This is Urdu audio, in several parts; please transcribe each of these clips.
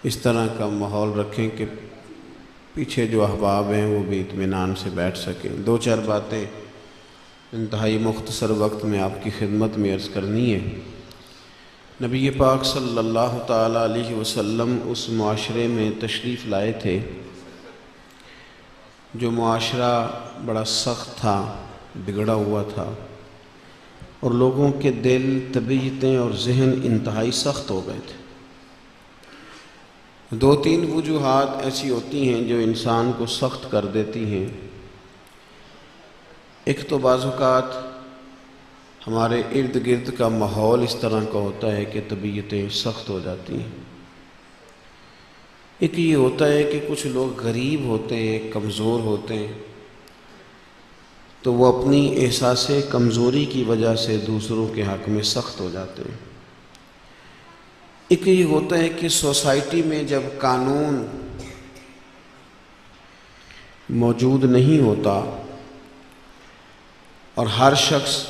اس طرح کا ماحول رکھیں کہ پیچھے جو احباب ہیں وہ بھی اطمینان سے بیٹھ سکیں۔ دو چار باتیں انتہائی مختصر وقت میں آپ کی خدمت میں عرض کرنی ہے۔ نبی پاک صلی اللہ تعالیٰ علیہ وسلم اس معاشرے میں تشریف لائے تھے جو معاشرہ بڑا سخت تھا، بگڑا ہوا تھا، اور لوگوں کے دل، طبیعتیں اور ذہن انتہائی سخت ہو گئے تھے۔ دو تین وجوہات ایسی ہوتی ہیں جو انسان کو سخت کر دیتی ہیں۔ ایک تو بعض اوقات ہمارے ارد گرد کا ماحول اس طرح کا ہوتا ہے کہ طبیعتیں سخت ہو جاتی ہیں۔ ایک یہ ہوتا ہے کہ کچھ لوگ غریب ہوتے ہیں، کمزور ہوتے ہیں، تو وہ اپنی احساس کمزوری کی وجہ سے دوسروں کے حق میں سخت ہو جاتے ہیں۔ ایک یہ ہوتا ہے کہ سوسائٹی میں جب قانون موجود نہیں ہوتا اور ہر شخص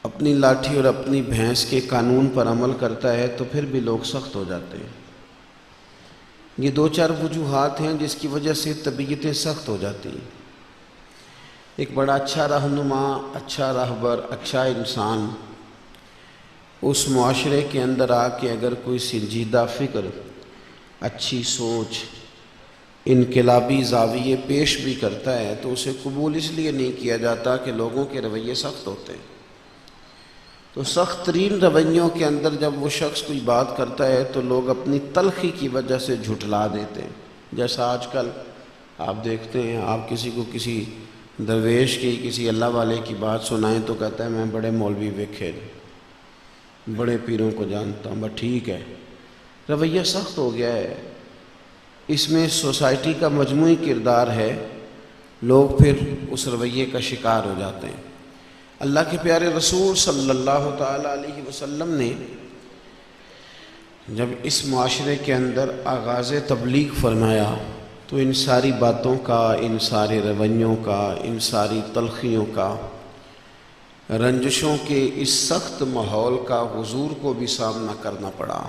اپنی لاٹھی اور اپنی بھینس کے قانون پر عمل کرتا ہے تو پھر بھی لوگ سخت ہو جاتے ہیں۔ یہ دو چار وجوہات ہیں جس کی وجہ سے طبیعتیں سخت ہو جاتی ہیں۔ ایک بڑا اچھا رہنما، اچھا راہبر، اچھا انسان اس معاشرے کے اندر آ کے اگر کوئی سنجیدہ فکر، اچھی سوچ، انقلابی زاویے پیش بھی کرتا ہے تو اسے قبول اس لیے نہیں کیا جاتا کہ لوگوں کے رویے سخت ہوتے ہیں۔ تو سخت ترین رویوں کے اندر جب وہ شخص کوئی بات کرتا ہے تو لوگ اپنی تلخی کی وجہ سے جھٹلا دیتے ہیں۔ جیسا آج کل آپ دیکھتے ہیں، آپ کسی کو کسی درویش کی، کسی اللہ والے کی بات سنائیں تو کہتا ہے میں بڑے مولوی ویکھے، بڑے پیروں کو جانتا ہوں۔ بس ٹھیک ہے، رویہ سخت ہو گیا ہے۔ اس میں سوسائٹی کا مجموعی کردار ہے، لوگ پھر اس رویے کا شکار ہو جاتے ہیں۔ اللہ کے پیارے رسول صلی اللہ تعالیٰ علیہ وسلم نے جب اس معاشرے کے اندر آغاز تبلیغ فرمایا تو ان ساری باتوں کا، ان سارے رویوں کا، ان ساری تلخیوں کا، رنجشوں کے اس سخت ماحول کا حضور کو بھی سامنا کرنا پڑا۔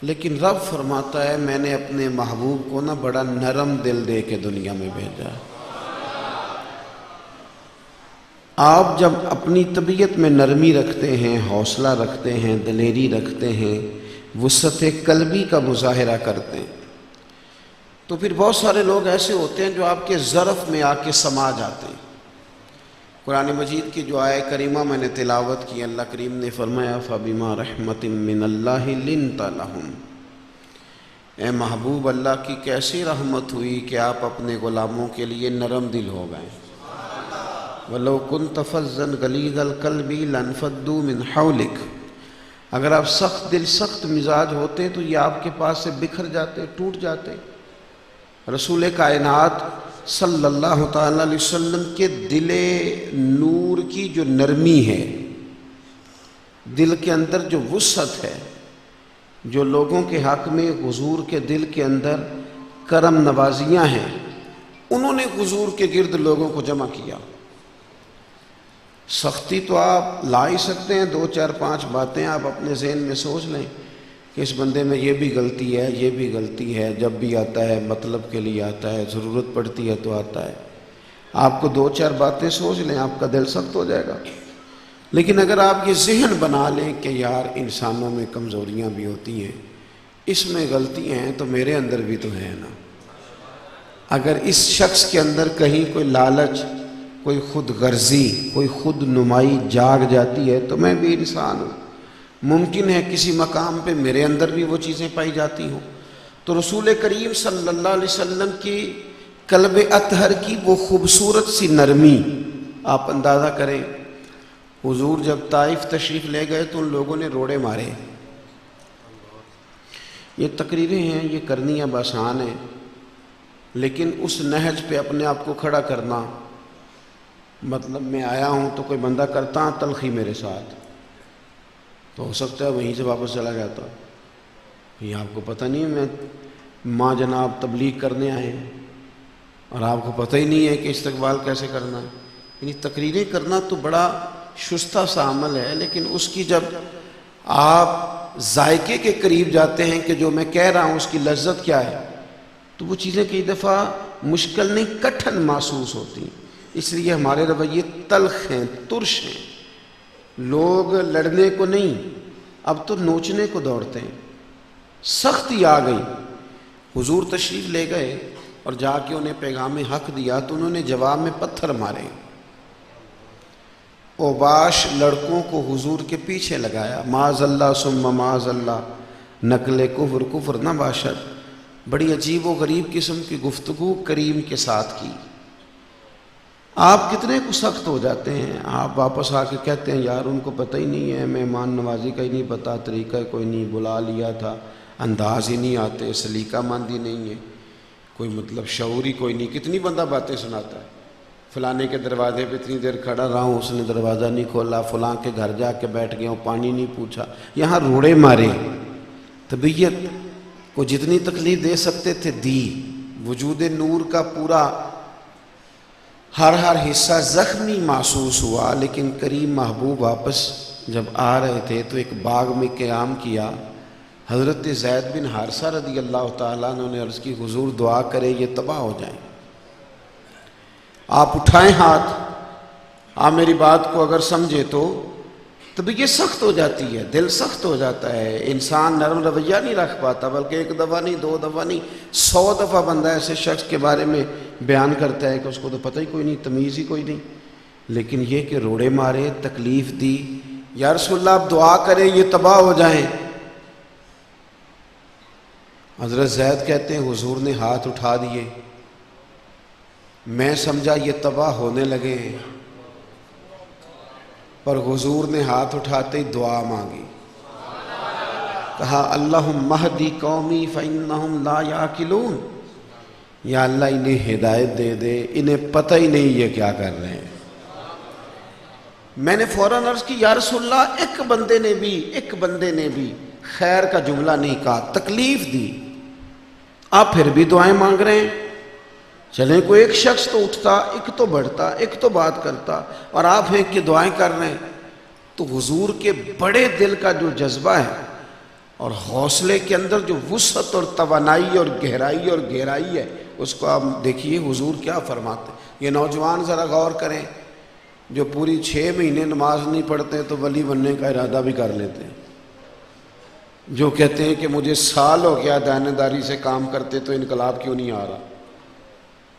لیکن رب فرماتا ہے میں نے اپنے محبوب کو بڑا نرم دل دے کے دنیا میں بھیجا۔ آپ جب اپنی طبیعت میں نرمی رکھتے ہیں، حوصلہ رکھتے ہیں، دلیری رکھتے ہیں، وسعت قلبی کا مظاہرہ کرتے ہیں، تو پھر بہت سارے لوگ ایسے ہوتے ہیں جو آپ کے ظرف میں آ کے سما جاتے ہیں۔ قرآن مجید کی جو آیہ کریمہ میں نے تلاوت کی، اللہ کریم نے فرمایا فَبِمَا رَحْمَةٍ مِّنَ اللَّهِ لِنْتَ لَهُمْ، اے محبوب اللہ کی کیسی رحمت ہوئی کہ آپ اپنے غلاموں کے لیے نرم دل ہو گئے۔ وَلَوْ كُنْتَ فَظًّا غَلِيظَ الْقَلْبِ لَانفَضُّوا مِنْ حَوْلِكَ، اگر آپ سخت دل، سخت مزاج ہوتے تو یہ آپ کے پاس سے بکھر جاتے، ٹوٹ جاتے۔ رسول کائنات صلی اللہ تعالیٰ علیہ وسلم کے دل نور کی جو نرمی ہے، دل کے اندر جو وسعت ہے، جو لوگوں کے حق میں حضور کے دل کے اندر کرم نوازیاں ہیں، انہوں نے حضور کے گرد لوگوں کو جمع کیا۔ سختی تو آپ لا ہی سکتے ہیں، دو چار پانچ باتیں آپ اپنے ذہن میں سوچ لیں کہ اس بندے میں یہ بھی غلطی ہے، یہ بھی غلطی ہے، جب بھی آتا ہے مطلب کے لیے آتا ہے، ضرورت پڑتی ہے تو آتا ہے۔ آپ کو دو چار باتیں سوچ لیں، آپ کا دل سخت ہو جائے گا۔ لیکن اگر آپ یہ ذہن بنا لیں کہ یار انسانوں میں کمزوریاں بھی ہوتی ہیں، اس میں غلطیاں ہیں تو میرے اندر بھی تو ہے نا۔ اگر اس شخص کے اندر کہیں کوئی لالچ، کوئی خود غرضی، کوئی خود نمائی جاگ جاتی ہے تو میں بھی انسان ہوں، ممکن ہے کسی مقام پہ میرے اندر بھی وہ چیزیں پائی جاتی ہوں۔ تو رسول کریم صلی اللہ علیہ وسلم کی قلب اطہر کی وہ خوبصورت سی نرمی آپ اندازہ کریں۔ حضور جب طائف تشریف لے گئے تو ان لوگوں نے روڑے مارے۔ یہ تقریریں ہیں، یہ کرنی اب آسان ہے، لیکن اس نہج پہ اپنے آپ کو کھڑا کرنا، مطلب میں آیا ہوں تو کوئی بندہ کرتا تلخی میرے ساتھ تو ہو سکتا ہے وہیں سے واپس چلا جاتا۔ یہ آپ کو پتہ نہیں میں ماں جناب تبلیغ کرنے آئے ہیں اور آپ کو پتہ ہی نہیں ہے کہ استقبال کیسے کرنا ہے۔ یعنی تقریریں کرنا تو بڑا شستہ سا عمل ہے، لیکن اس کی جب آپ ذائقے کے قریب جاتے ہیں کہ جو میں کہہ رہا ہوں اس کی لذت کیا ہے، تو وہ چیزیں کئی دفعہ مشکل نہیں کٹھن محسوس ہوتی ہیں۔ اس لیے ہمارے رویے تلخ ہیں، ترش ہیں۔ لوگ لڑنے کو نہیں، اب تو نوچنے کو دوڑتے ہیں۔ سختی آ گئی۔ حضور تشریف لے گئے اور جا کے انہیں پیغام حق دیا تو انہوں نے جواب میں پتھر مارے۔ اوباش لڑکوں کو حضور کے پیچھے لگایا، معاذ اللہ ثم معاذ اللہ، نقل کفر کفر نہ باشد۔ بڑی عجیب و غریب قسم کی گفتگو کریم کے ساتھ کی۔ آپ کتنے کو سخت ہو جاتے ہیں، آپ واپس آ کے کہتے ہیں یار ان کو پتہ ہی نہیں ہے، مہمان نوازی کا ہی نہیں پتہ، طریقہ کوئی نہیں، بلا لیا تھا، انداز ہی نہیں آتے، سلیقہ مندی نہیں ہے، کوئی مطلب شعور ہی کوئی نہیں۔ کتنی بندہ باتیں سناتا ہے، فلانے کے دروازے پہ اتنی دیر کھڑا رہا ہوں، اس نے دروازہ نہیں کھولا، فلاں کے گھر جا کے بیٹھ گیا ہوں، پانی نہیں پوچھا، یہاں روڑے مارے۔ طبیعت کو جتنی تکلیف دے سکتے تھے دی، وجود نور کا پورا ہر حصہ زخمی محسوس ہوا، لیکن کریم محبوب واپس جب آ رہے تھے تو ایک باغ میں قیام کیا۔ حضرت زید بن حارثہ رضی اللہ تعالیٰ عنہ نے عرض کی حضور دعا کرے یہ تباہ ہو جائیں۔ آپ اٹھائیں ہاتھ، آپ میری بات کو اگر سمجھے تو طبیعت سخت ہو جاتی ہے، دل سخت ہو جاتا ہے، انسان نرم رویہ نہیں رکھ پاتا، بلکہ ایک دفعہ نہیں، دو دفعہ نہیں، 100 دفعہ بندہ ایسے شخص کے بارے میں بیان کرتا ہے کہ اس کو تو پتہ ہی کوئی نہیں، تمیز ہی کوئی نہیں۔ لیکن یہ کہ روڑے مارے، تکلیف دی، یا رسول اللہ آپ دعا کریں یہ تباہ ہو جائیں۔ حضرت زید کہتے ہیں حضور نے ہاتھ اٹھا دیے، میں سمجھا یہ تباہ ہونے لگے ہیں، پر حضور نے ہاتھ اٹھاتے ہی دعا مانگی، کہا اللہم اہدی قومی فإنہم لا یعقلون، یا اللہ انہیں ہدایت دے دے، انہیں پتہ ہی نہیں یہ کیا کر رہے ہیں۔ میں نے فوراً عرض کی یا رسول اللہ ایک بندے نے بھی خیر کا جملہ نہیں کہا، تکلیف دی، آپ پھر بھی دعائیں مانگ رہے ہیں؟ چلیں کوئی ایک شخص تو اٹھتا، ایک تو بڑھتا، ایک تو بات کرتا، اور آپ ہیں کہ دعائیں کر رہے ہیں۔ تو حضور کے بڑے دل کا جو جذبہ ہے اور حوصلے کے اندر جو وسعت اور توانائی اور گہرائی ہے، اس کو آپ دیکھیے حضور کیا فرماتے ہیں۔ یہ نوجوان ذرا غور کریں، جو پوری 6 مہینے نماز نہیں پڑھتے تو ولی بننے کا ارادہ بھی کر لیتے ہیں، جو کہتے ہیں کہ مجھے سال ہو گیا دیانتداری سے کام کرتے تو انقلاب کیوں نہیں آ رہا،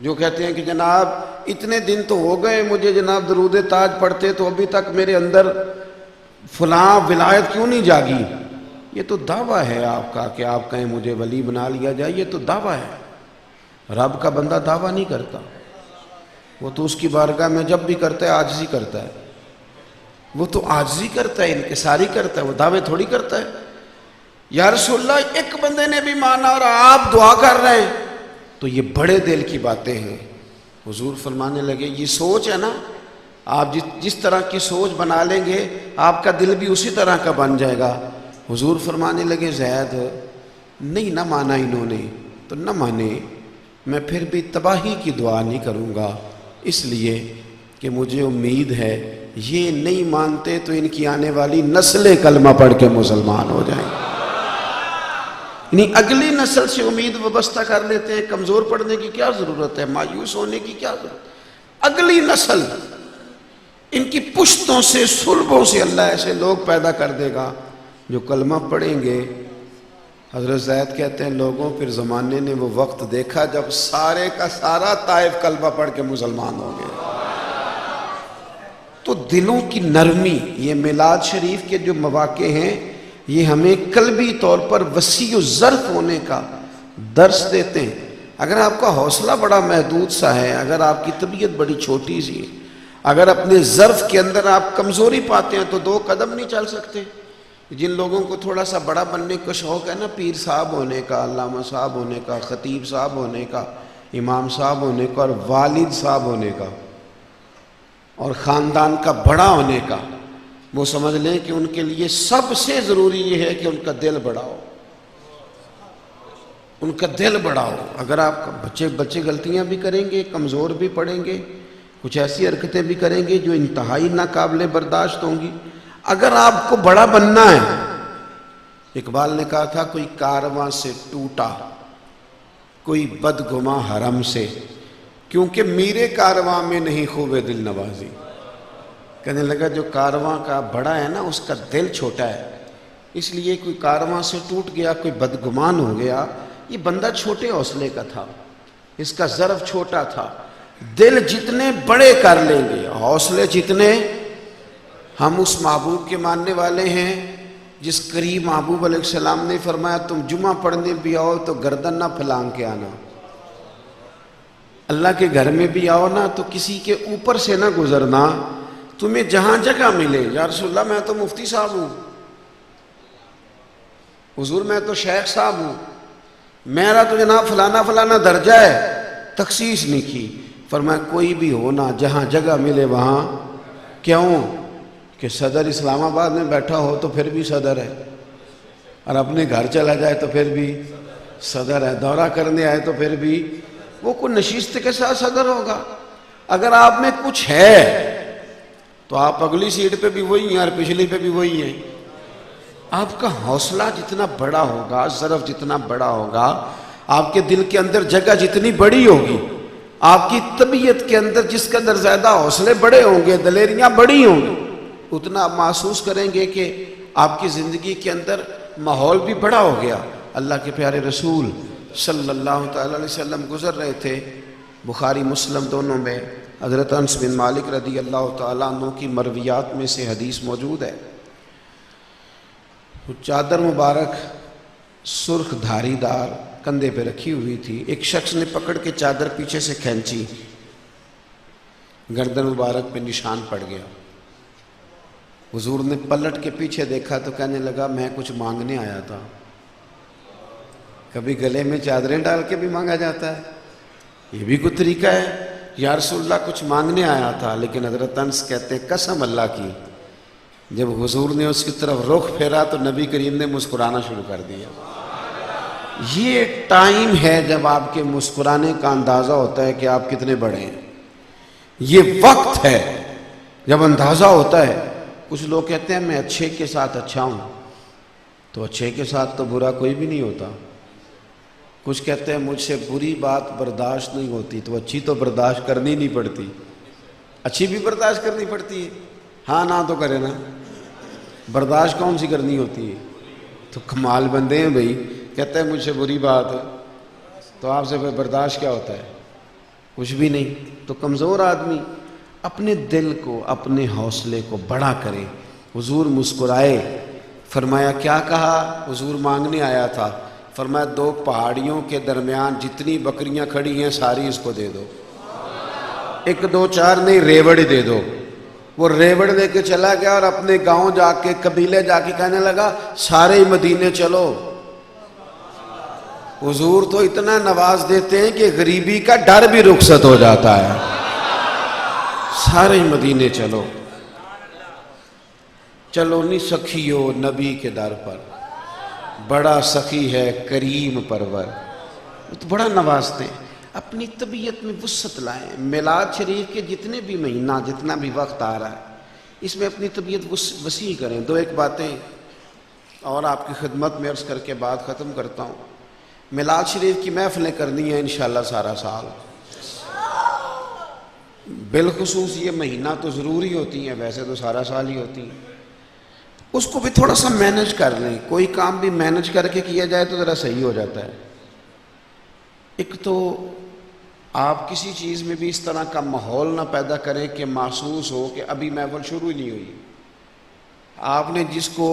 جو کہتے ہیں کہ جناب اتنے دن تو ہو گئے مجھے جناب درود تاج پڑھتے تو ابھی تک میرے اندر فلاں ولایت کیوں نہیں جاگی۔ یہ تو دعویٰ ہے آپ کا کہ آپ کہیں مجھے ولی بنا لیا جائے، یہ تو دعویٰ ہے۔ رب کا بندہ دعویٰ نہیں کرتا، وہ تو اس کی بارگاہ میں جب بھی کرتا ہے عاجزی کرتا ہے، وہ تو عاجزی کرتا ہے، انکساری کرتا ہے، وہ دعوے تھوڑی کرتا ہے۔ یا رسول اللہ ایک بندے نے بھی مانا اور آپ دعا کر رہے ہیں، تو یہ بڑے دل کی باتیں ہیں۔ حضور فرمانے لگے یہ سوچ ہے نا، آپ جس طرح کی سوچ بنا لیں گے آپ کا دل بھی اسی طرح کا بن جائے گا۔ حضور فرمانے لگے زید نہیں، نہ مانا انہوں نے تو نہ مانے، میں پھر بھی تباہی کی دعا نہیں کروں گا، اس لیے کہ مجھے امید ہے یہ نہیں مانتے تو ان کی آنے والی نسلیں کلمہ پڑھ کے مسلمان ہو جائیں۔ نہیں، اگلی نسل سے امید وابستہ کر لیتے ہیں، کمزور پڑنے کی کیا ضرورت ہے، مایوس ہونے کی کیا ضرورت۔ اگلی نسل، ان کی پشتوں سے صلبوں سے اللہ ایسے لوگ پیدا کر دے گا جو کلمہ پڑھیں گے۔ حضرت زید کہتے ہیں لوگوں پھر زمانے نے وہ وقت دیکھا جب سارے کا سارا طائف کلمہ پڑھ کے مسلمان ہو گئے۔ تو دلوں کی نرمی، یہ میلاد شریف کے جو مواقع ہیں یہ ہمیں قلبی طور پر وسیع و ظرف ہونے کا درس دیتے ہیں۔ اگر آپ کا حوصلہ بڑا محدود سا ہے، اگر آپ کی طبیعت بڑی چھوٹی سی ہے، اگر اپنے ظرف کے اندر آپ کمزوری پاتے ہیں تو 2 قدم نہیں چل سکتے۔ جن لوگوں کو تھوڑا سا بڑا بننے کا شوق ہے نا، پیر صاحب ہونے کا، علامہ صاحب ہونے کا، خطیب صاحب ہونے کا، امام صاحب ہونے کا، اور والد صاحب ہونے کا، اور خاندان کا بڑا ہونے کا، وہ سمجھ لیں کہ ان کے لیے سب سے ضروری یہ ہے کہ ان کا دل بڑا ہو، ان کا دل بڑا ہو۔ اگر آپ بچے غلطیاں بھی کریں گے، کمزور بھی پڑیں گے، کچھ ایسی حرکتیں بھی کریں گے جو انتہائی ناقابل برداشت ہوں گی، اگر آپ کو بڑا بننا ہے اقبال نے کہا تھا کوئی کارواں سے ٹوٹا کوئی بدگماں حرم سے، کیونکہ میرے کارواں میں نہیں خوب دل نوازی۔ کہنے لگا جو کارواں کا بڑا ہے نا اس کا دل چھوٹا ہے، اس لیے کوئی کارواں سے ٹوٹ گیا، کوئی بدگمان ہو گیا۔ یہ بندہ چھوٹے حوصلے کا تھا، اس کا ظرف چھوٹا تھا۔ دل جتنے بڑے کر لیں گے، حوصلے جتنے، ہم اس محبوب کے ماننے والے ہیں جس قریب محبوب علیہ السلام نے فرمایا تم جمعہ پڑھنے بھی آؤ تو گردن نہ پھلانگ کے آنا، اللہ کے گھر میں بھی آؤ نا تو کسی کے اوپر سے نہ گزرنا، تمہیں جہاں جگہ ملے۔ یا رسول اللہ میں تو مفتی صاحب ہوں، حضور میں تو شیخ صاحب ہوں، میرا تو جناب فلانا فلانا درجہ ہے، تخصیص نہیں کی۔ فرمایا کوئی بھی ہو نا، جہاں جگہ ملے وہاں، کیوں کہ صدر اسلام آباد میں بیٹھا ہو تو پھر بھی صدر ہے، اور اپنے گھر چلا جائے تو پھر بھی صدر ہے، دورہ کرنے آئے تو پھر بھی وہ کوئی نشست کے ساتھ صدر ہوگا۔ اگر آپ میں کچھ ہے تو آپ اگلی سیٹ پہ بھی وہی ہیں اور پچھلی پہ بھی وہی ہیں۔ آپ کا حوصلہ جتنا بڑا ہوگا، ظرف جتنا بڑا ہوگا، آپ کے دل کے اندر جگہ جتنی بڑی ہوگی، آپ کی طبیعت کے اندر جس کے اندر زیادہ حوصلے بڑے ہوں گے، دلیریاں بڑی ہوں گی، اتنا آپ محسوس کریں گے کہ آپ کی زندگی کے اندر ماحول بھی بڑا ہو گیا۔ اللہ کے پیارے رسول صلی اللہ تعالی علیہ وسلم گزر رہے تھے، بخاری مسلم دونوں میں حضرت انس بن مالک رضی اللہ تعالیٰ عنہ کی مرویات میں سے حدیث موجود ہے۔ چادر مبارک سرخ دھاری دار کندھے پہ رکھی ہوئی تھی، ایک شخص نے پکڑ کے چادر پیچھے سے کھینچی، گردن مبارک پہ نشان پڑ گیا۔ حضور نے پلٹ کے پیچھے دیکھا تو کہنے لگا میں کچھ مانگنے آیا تھا۔ کبھی گلے میں چادریں ڈال کے بھی مانگا جاتا ہے، یہ بھی کوئی طریقہ ہے؟ یا رسول اللہ کچھ مانگنے آیا تھا، لیکن حضرت انس کہتے ہیں قسم اللہ کی، جب حضور نے اس کی طرف رخ پھیرا تو نبی کریم نے مسکرانا شروع کر دیا۔ یہ ٹائم ہے جب آپ کے مسکرانے کا اندازہ ہوتا ہے کہ آپ کتنے بڑے ہیں، یہ وقت ہے جب اندازہ ہوتا ہے۔ کچھ لوگ کہتے ہیں میں اچھے کے ساتھ اچھا ہوں، تو اچھے کے ساتھ تو برا کوئی بھی نہیں ہوتا۔ کچھ کہتے ہیں مجھ سے بری بات برداشت نہیں ہوتی، تو اچھی تو برداشت کرنی نہیں پڑتی، اچھی بھی برداشت کرنی پڑتی ہے، ہاں نہ تو کرے نا، برداشت کون سی کرنی ہوتی ہے؟ تو کمال بندے ہیں بھائی، کہتے ہیں مجھ سے بری بات ہے تو آپ سے برداشت کیا ہوتا ہے؟ کچھ بھی نہیں۔ تو کمزور آدمی اپنے دل کو، اپنے حوصلے کو بڑا کرے۔ حضور مسکرائے، فرمایا کیا کہا؟ حضور مانگنے آیا تھا، فرمایا دو پہاڑیوں کے درمیان جتنی بکریاں کھڑی ہیں ساری اس کو دے دو، ایک دو چار نہیں ریوڑ ہی دے دو۔ وہ ریوڑ لے کے چلا گیا اور اپنے گاؤں جا کے، قبیلے جا کے کہنے لگا سارے مدینے چلو۔ حضور تو اتنا نواز دیتے ہیں کہ غریبی کا ڈر بھی رخصت ہو جاتا ہے، سارے مدینے چلو۔ چلو نہیں سخیو نبی کے در پر، بڑا سخی ہے کریم پرور، وہ تو بڑا نوازتے ہیں۔ اپنی طبیعت میں وسعت لائیں۔ میلاد شریف کے جتنے بھی مہینہ، جتنا بھی وقت آ رہا ہے، اس میں اپنی طبیعت وسیع کریں۔ دو ایک باتیں اور آپ کی خدمت میں عرض کر کے بات ختم کرتا ہوں۔ میلاد شریف کی محفلیں کرنی ہیں انشاءاللہ سارا سال، بالخصوص یہ مہینہ تو ضروری ہوتی ہیں، ویسے تو سارا سال ہی ہوتی ہیں۔ اس کو بھی تھوڑا سا مینج کر لیں، کوئی کام بھی مینج کر کے کیا جائے تو ذرا صحیح ہو جاتا ہے۔ ایک تو آپ کسی چیز میں بھی اس طرح کا ماحول نہ پیدا کریں کہ محسوس ہو کہ ابھی محفل شروع ہی نہیں ہوئی۔ آپ نے جس کو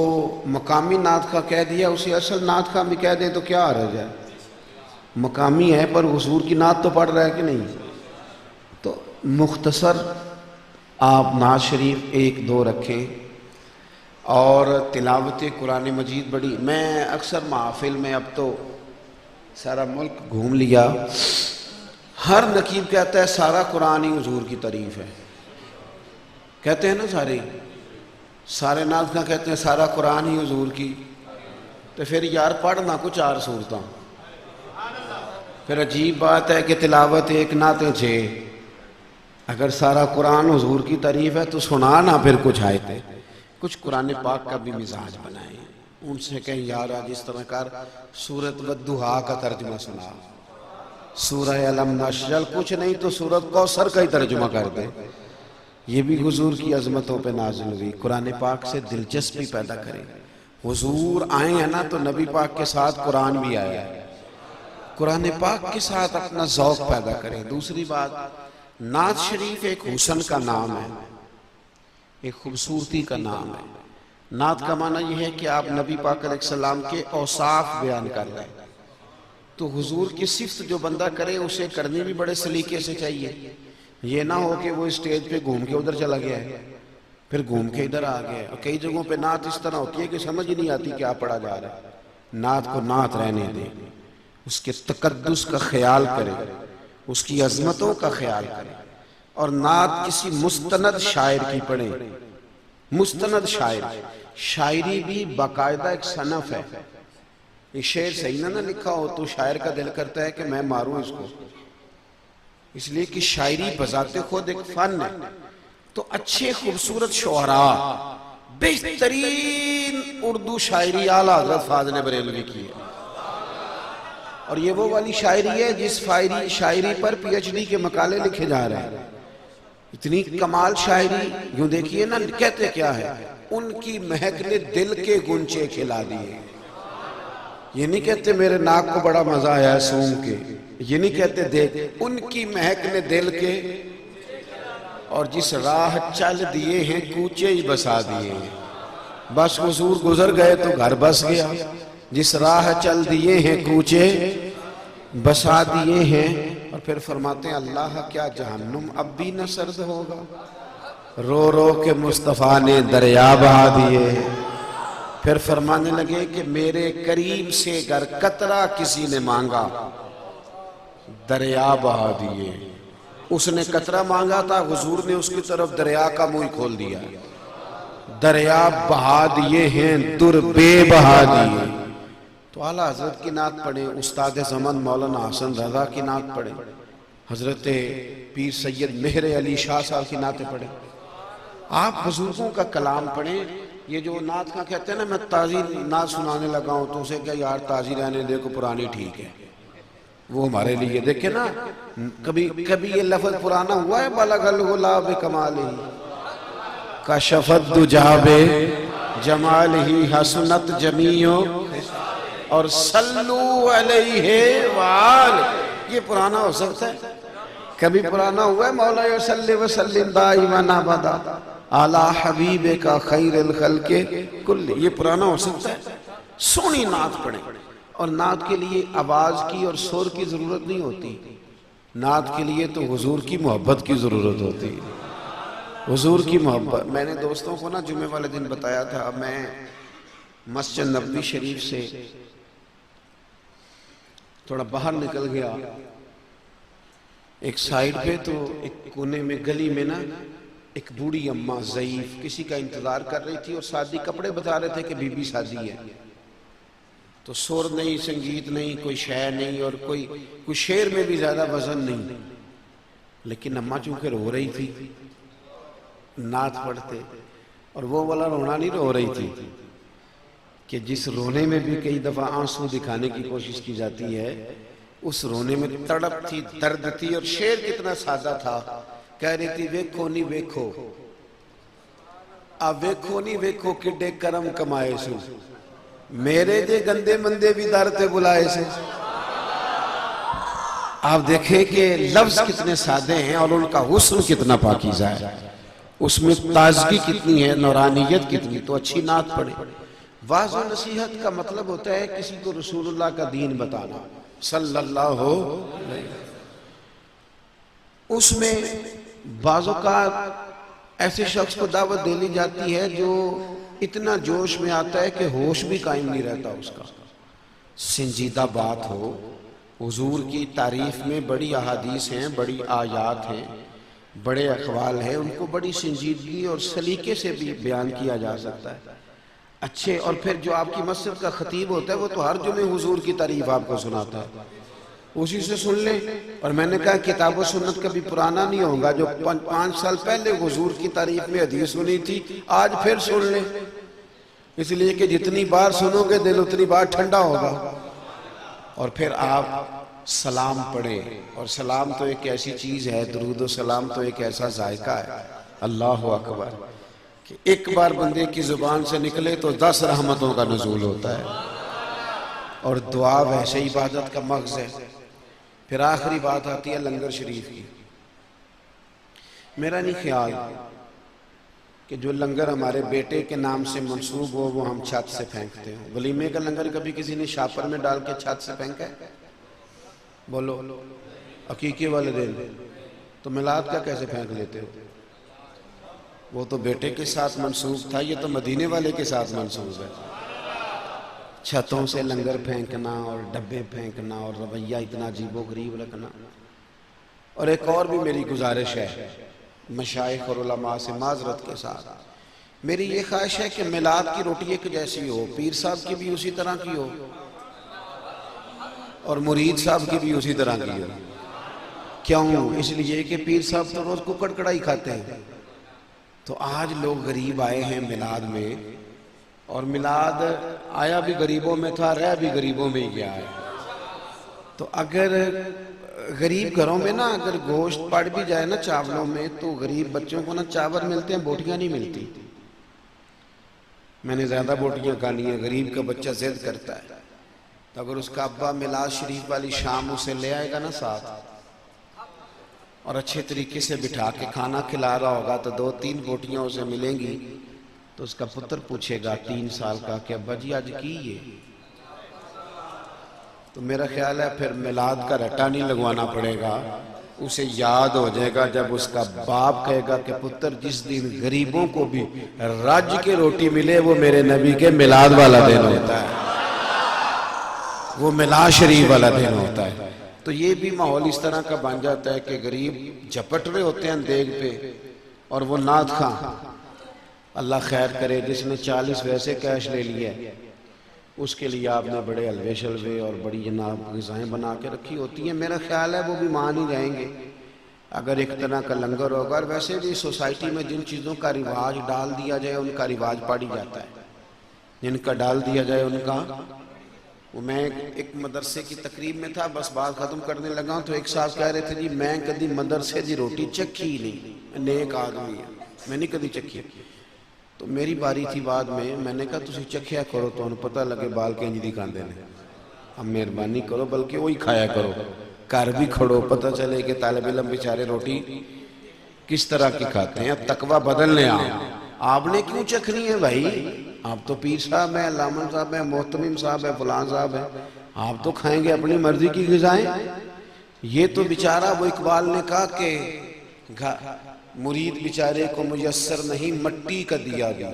مقامی نعت خواہ کہہ دیا اسے اصل نعت خواہ بھی کہہ دیں تو کیا حرج ہے؟ مقامی ہے پر حضور کی نعت تو پڑھ رہا ہے کہ نہیں؟ تو مختصر آپ نعت شریف ایک دو رکھیں، اور تلاوت قرآن مجید بڑی۔ میں اکثر محافل میں، اب تو سارا ملک گھوم لیا، ہر نقیب کہتا ہے سارا قرآن ہی حضور کی تعریف ہے، کہتے ہیں نا سارے نعت خواہ کہتے ہیں سارا قرآن ہی حضور کی، تو پھر یار پڑھنا کچھ اور صورتاں، پھر عجیب بات ہے کہ تلاوت ایک نعتیں چھ، اگر سارا قرآن حضور کی تعریف ہے تو سنا نہ پھر کچھ آیتیں، کچھ قرآن پاک کا بھی مزاج بنائیں۔ ان سے کہیں یار آج اس طرح کر سورت والضحیٰ کا ترجمہ سنا، سورہ الم نشرح، کچھ نہیں تو سورت کوثر کا ہی ترجمہ کر دے۔ یہ بھی حضور کی عظمتوں پہ نازل ہوئی۔ قرآن پاک سے دلچسپی پیدا کریں۔ حضور آئے ہیں نا تو نبی پاک کے ساتھ قرآن بھی آیا ہے، قرآن پاک کے ساتھ اپنا ذوق پیدا کریں۔ دوسری بات، نعت شریف ایک حسن کا نام ہے، ایک خوبصورتی کا نام ہے۔ نعت کا معنی یہ ہے کہ آپ نبی پاک علیہ السلام کے اوصاف بیان کر رہے ہیں، تو حضور کی صفت جو بندہ کرے اسے کرنی بھی بڑے سلیقے سے چاہیے۔ یہ نہ ہو کہ وہ اسٹیج پہ گھوم کے ادھر چلا گیا ہے، پھر گھوم کے ادھر آ گیا۔ اور کئی جگہوں پہ نعت اس طرح ہوتی ہے کہ سمجھ ہی نہیں آتی کیا پڑھا جا رہا ہے۔ نعت کو نعت رہنے دیں، اس کے تقدس کا خیال کریں، اس کی عظمتوں کا خیال کریں۔ اور نعت کسی مستند شاعر کی پڑھیں۔ مستند شاعر، شاعری بھی باقاعدہ ایک صنف ہے۔ یہ شعر صحیح نہ لکھا ہو تو شاعر کا دل کرتا ہے کہ میں ماروں اس کو، اس لیے کہ شاعری بذات خود ایک فن ہے۔ تو اچھے خوبصورت شعراء، بہترین اردو شاعری اعلیٰ حضرت فاضل بریلوی کی ہے، اور یہ وہ والی شاعری ہے جس شاعری پر پی ایچ ڈی کے مقالے لکھے جا رہے ہیں۔ اتنی کمال شاعری، یوں دیکھیے نا، کہتے کیا ہے، ان کی مہک نے دل کے گنچے کھلا دیے۔ یہ نہیں کہتے میرے ناک کو بڑا مزہ آیا ہے سونگ کے، یہ نہیں کہتے دیکھ، ان کی مہک نے دل کے، اور جس راہ چل دیے ہیں کوچے ہی بسا دیے ہیں۔ بس حضور گزر گئے تو گھر بس گیا، جس راہ چل دیے ہیں کوچے بسا دیے ہیں۔ اور پھر فرماتے ہیں اللہ کیا جہنم اب بھی نہ سرد ہوگا، رو رو کے مصطفیٰ نے دریا بہا دیے۔ پھر فرمانے لگے کہ میرے کریم سے گر قطرہ کسی نے مانگا دریا بہا دیے۔ اس نے قطرہ مانگا تھا، حضور نے اس کی طرف دریا کا منہ کھول دیا، دریا بہا دیے ہیں، در بے بہا دیے۔ تو اعلیٰ حضرت کی نعت پڑھیں، استاد زمن مولانا حسن رضا کی نعت پڑھیں، حضرت پیر سید مہر علی شاہ صاحب کی نعتیں پڑھیں، آپ بزرگوں کا کلام پڑھیں۔ یہ جو نعت کا کہتے ہیں نا میں تازی نعت سنانے لگا ہوں تو اسے کہ یار تازی رہنے دیکھو پرانی ٹھیک ہے، وہ ہمارے لیے دیکھیں نا، کبھی یہ لفظ پرانا ہوا ہے، بلغ العلا بکمالہ کشفت دجا بجمالہ حسنت جمیع اور صلو علیہ وآلہ، یہ پرانا ہو سکتا ہے؟ کبھی پرانا ہوا ہے مولا صلی وسلم دائما ابدا علی حبیبک خیر الخلق کل، یہ پرانا ہو سکتا ہے؟ سونی نعت پڑھیں۔ اور نعت کے لیے آواز کی اور سر کی ضرورت نہیں ہوتی، نعت کے لیے تو حضور کی محبت کی ضرورت ہوتی ہے، حضور کی محبت۔ میں نے دوستوں کو نا جمعے والے دن بتایا تھا، میں مسجد نبوی شریف سے تھوڑا باہر نکل گیا، ایک سائیڈ پہ تو ایک کونے میں گلی میں نا ایک بوڑھی اماں ضعیف کسی کا انتظار کر رہی تھی، اور شادی کپڑے بتا رہے تھے کہ بی بی شادی ہے، تو سور نہیں، سنگیت نہیں، کوئی شعر نہیں، اور کوئی شعر میں بھی زیادہ وزن نہیں، لیکن اماں چونکہ رو رہی تھی نعت پڑھتے، اور وہ والا رونا نہیں رو رہی تھی کہ جس رونے میں بھی کئی دفعہ آنسو دکھانے کی کوشش کی جاتی ہے، اس رونے میں تڑپ تھی، درد تھی، اور شعر کتنا سادہ تھا، کہہ رہی تھی ویکھو نہیں ویکھو اب ویکھو نہیں ویکھو کڈے کرم کمائے سو، میرے دے گندے مندے بھی در تے بلائے سے۔ آپ دیکھیں کہ لفظ کتنے سادے ہیں اور ان کا حسن کتنا پاکیزہ ہے، اس میں تازگی کتنی ہے، نورانیت کتنی۔ تو اچھی نعت پڑھیں۔ واعظ و نصیحت کا مطلب ہوتا ہے کسی کو رسول اللہ کا دین بتانا صلی اللہ علیہ وسلم۔ اس میں بعض اوقات ایسے شخص کو دعوت دینی جاتی ہے جو اتنا جوش میں آتا ہے کہ ہوش بھی قائم نہیں رہتا اس کا۔ سنجیدہ بات ہو، حضور کی تعریف میں بڑی احادیث ہیں، بڑی آیات ہیں، بڑے اقوال ہیں، ان کو بڑی سنجیدگی اور سلیقے سے بھی بیان کیا جا سکتا ہے۔ اچھے، اور پھر جو آپ کی مسجد کا خطیب ہوتا ہے وہ تو ہر جمعے حضور کی تعریف آپ کو سناتا ہے، اسی سے سن لیں۔ اور میں نے کہا کتاب و سنت کبھی پرانا نہیں ہوگا، جو 5 سال پہلے حضور کی تعریف میں حدیث سنی تھی آج پھر سن لیں۔ اس لیے کہ جتنی بار سنو گے دل اتنی بار ٹھنڈا ہوگا. اور پھر آپ سلام پڑھیں. اور سلام تو ایک ایسی چیز ہے، درود و سلام تو ایک ایسا ذائقہ ہے، اللہ اکبر، کہ ایک بار بندے کی زبان سے نکلے تو 10 رحمتوں کا نزول ہوتا ہے. اور دعا ویسے عبادت کا مغز ہے. پھر آخری بات آتی ہے لنگر شریف کی. میرا نہیں خیال کہ جو لنگر ہمارے بیٹے کے نام سے منسوب ہو وہ ہم چھت سے پھینکتے ہیں. ولیمے کا لنگر کبھی کسی نے شاپر میں ڈال کے چھت سے پھینکا ہے؟ بولو. عقیقے والے دن تو میلاد کا کیسے پھینک لیتے ہو؟ وہ تو بیٹے کے ساتھ منسوب تھا، یہ تو مدینے والے کے ساتھ منسوب ہے. چھتوں سے لنگر پھینکنا اور ڈبے پھینکنا اور رویہ اتنا عجیب و غریب رکھنا. اور ایک اور بھی میری گزارش ہے مشائخ اور علماء سے معذرت کے ساتھ، میری یہ خواہش ہے کہ میلاد کی روٹی ایک جیسی ہو، پیر صاحب کی بھی اسی طرح کی ہو اور مرید صاحب کی بھی اسی طرح کی ہو. کیوں؟ اس لیے کہ پیر صاحب تو روز ککڑ کڑائی کھاتے ہیں. تو آج لوگ غریب آئے ہیں میلاد میں، اور میلاد آیا بھی غریبوں میں تھا، رہ بھی غریبوں میں ہی گیا ہے. تو اگر غریب گھروں میں نا اگر گوشت پڑ بھی جائے نا چاولوں میں، تو غریب بچوں کو نا چاول ملتے ہیں، بوٹیاں نہیں ملتی. میں نے زیادہ بوٹیاں کھانی ہیں، غریب کا بچہ ضد کرتا ہے. تو اگر اس کا ابا میلاد شریف والی شام اسے لے آئے گا نا ساتھ، اور اچھے طریقے سے بٹھا کے کھانا کھلا رہا ہوگا، تو 2-3 بوٹیاں اسے ملیں گی. تو اس کا پتر پوچھے گا 3 سال کا کہ ابا جی آج کی یہ؟ تو میرا خیال ہے پھر میلاد کا رٹا نہیں لگوانا پڑے گا. اسے یاد ہو جائے گا جب اس کا باپ کہے گا کہ پتر جس دن غریبوں کو بھی رج کے روٹی ملے وہ میرے نبی کے میلاد والا دن ہوتا ہے، وہ میلاد شریف والا دن ہوتا ہے. تو یہ بھی ماحول اس طرح کا بن جاتا ہے کہ غریب جھپٹ رہے ہوتے ہیں دیگ پہ، اور وہ نعت خواں، اللہ خیر کرے جس نے 40 ویسے کیش لے لیا ہے، اس کے لیے آپ نے بڑے حلوے شلوے اور بڑی جناب غذائیں بنا کے رکھی ہوتی ہیں. میرا خیال ہے وہ بھی مان ہی جائیں گے اگر ایک طرح کا لنگر ہوگا. اور ویسے بھی سوسائٹی میں جن چیزوں کا رواج ڈال دیا جائے ان کا رواج پاڑی جاتا ہے، جن کا ڈال دیا جائے ان کا. وہ میں ایک مدرسے کی تقریب میں تھا، بس بات ختم کرنے لگا تو ایک صاحب کہہ رہے تھے جی میں کدی مدرسے دی روٹی چکھی ہی نہیں، نیک آدمی ہے، میں نہیں کدی چکھی. تو میری باری تھی بعد میں نے کہا تسی چکھیا کرو تو انہوں پتہ لگے بال کے انجی دی کھاندے نے. اب مہربانی کرو بلکہ وہی کھایا کرو، گھر بھی کھڑو پتہ چلے کہ طالب علم بیچارے روٹی کس طرح کی کھاتے ہیں. تقوی بدل لیں. آپ نے کیوں چکھنی ہے بھائی؟ آپ تو پیر صاحب ہیں، علامہ صاحب ہیں، محتمم صاحب ہیں، فلان صاحب ہیں، آپ تو کھائیں گے اپنی مرضی کی غذائیں. یہ تو بیچارہ وہ اقبال نے کہا کہ مرید بیچارے کو میسر نہیں مٹی کا دیا گیا،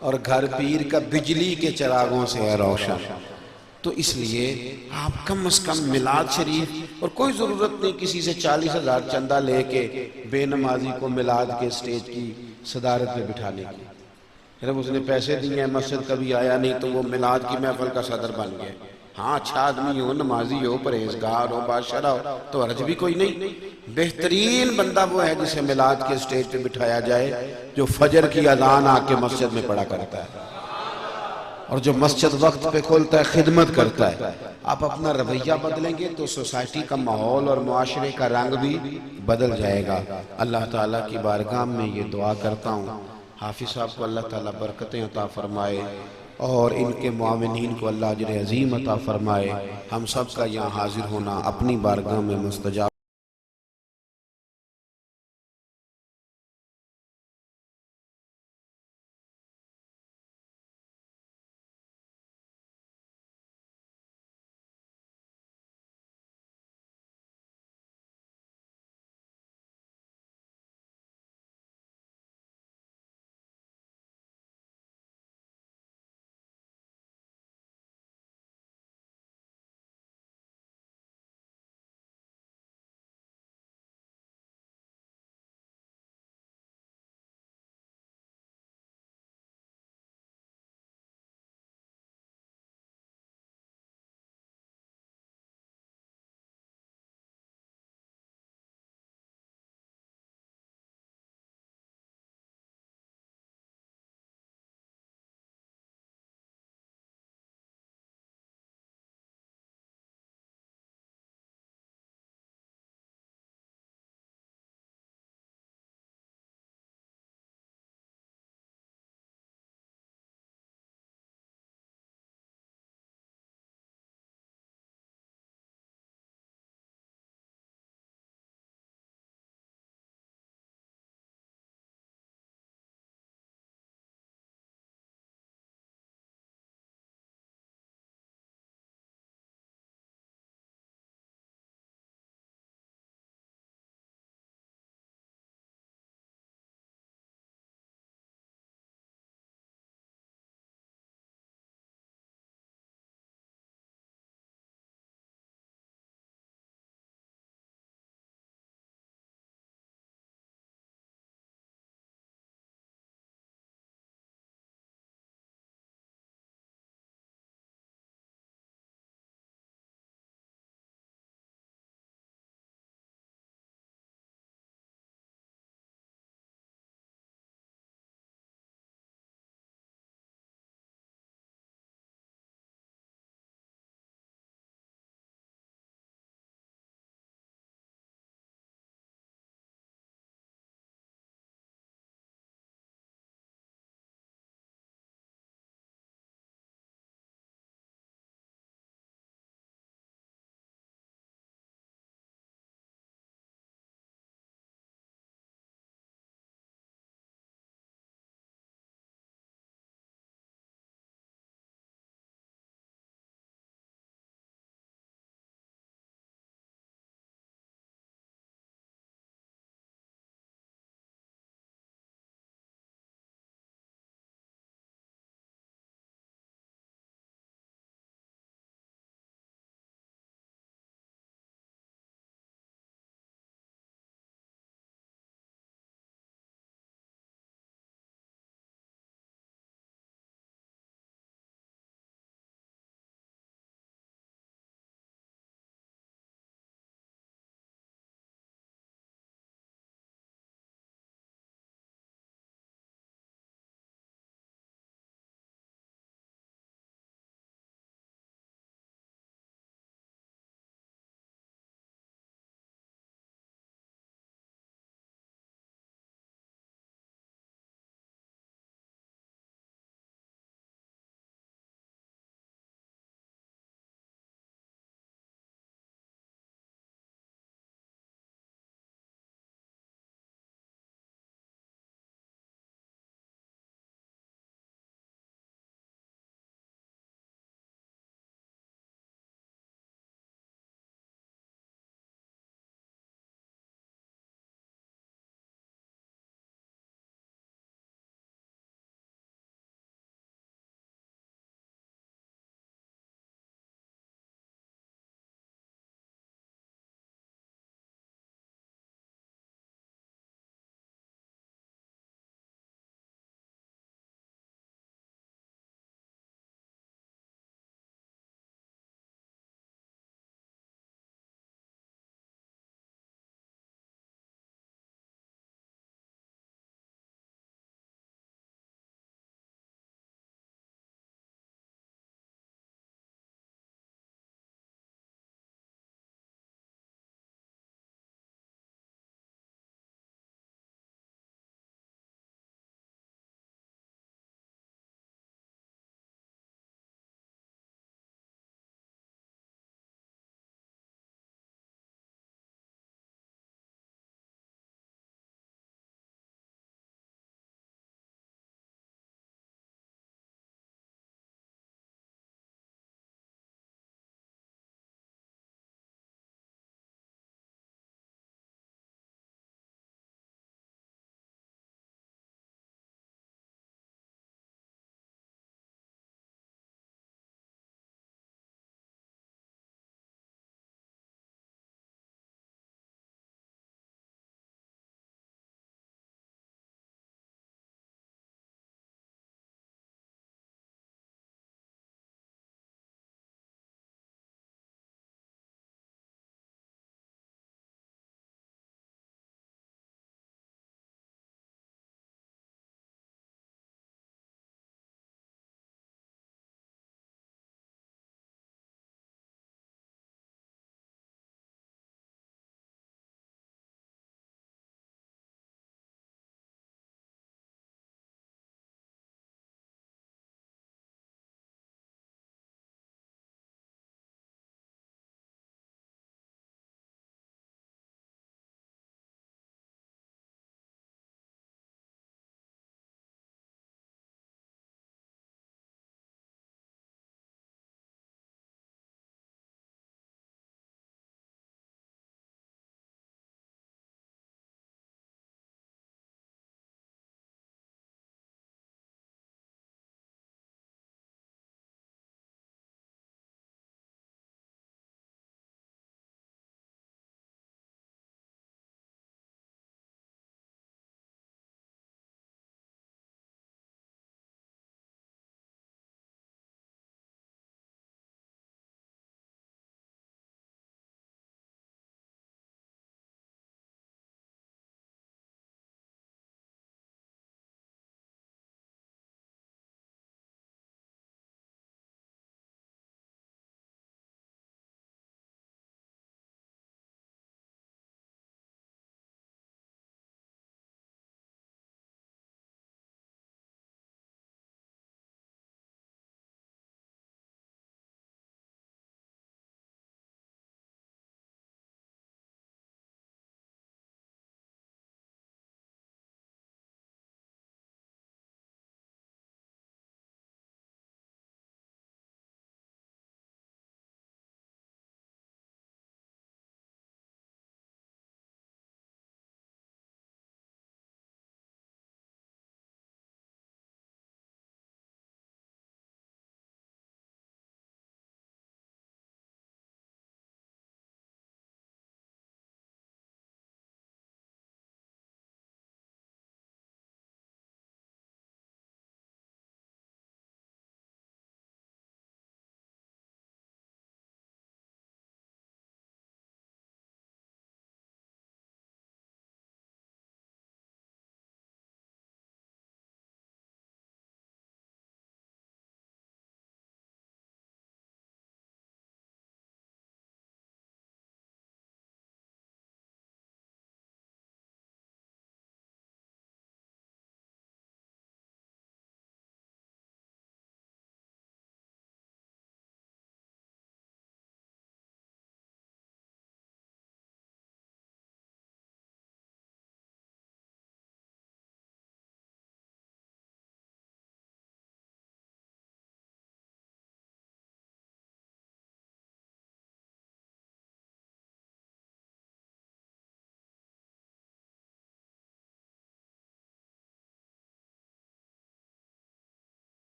اور گھر پیر کا بجلی کے چراغوں سے ہے روشن. تو اس لیے آپ کم از کم میلاد شریف، اور کوئی ضرورت نہیں کسی سے 40,000 چندہ لے کے بے نمازی کو میلاد کے سٹیج کی صدارت میں بٹھانے کی. جب اس نے پیسے دیے ہیں، مسجد کبھی آیا نہیں تو وہ میلاد کی محفل کا صدر بن گیا. ہاں اچھا آدمی ہو، نمازی ہو، پرہیزگار ہو، بادشاہ ہو تو حرج بھی کوئی نہیں. بہترین بندہ وہ ہے جسے میلاد کے سٹیج پہ بٹھایا جائے جو فجر کی اذان آ کے مسجد میں پڑھا کرتا ہے، اور جو مسجد وقت پہ کھولتا ہے، خدمت کرتا ہے. آپ اپنا رویہ بدلیں گے تو سوسائٹی کا ماحول اور معاشرے کا رنگ بھی بدل جائے گا. اللہ تعالیٰ کی بارگاہ میں یہ دعا کرتا ہوں حافظ صاحب کو اللہ تعالیٰ برکتیں عطا فرمائے، اور ان کے معاونین کو اللہ اجر عظیم عطا فرمائے. ہم سب کا یہاں حاضر ہونا اپنی بارگاہ میں مستجاب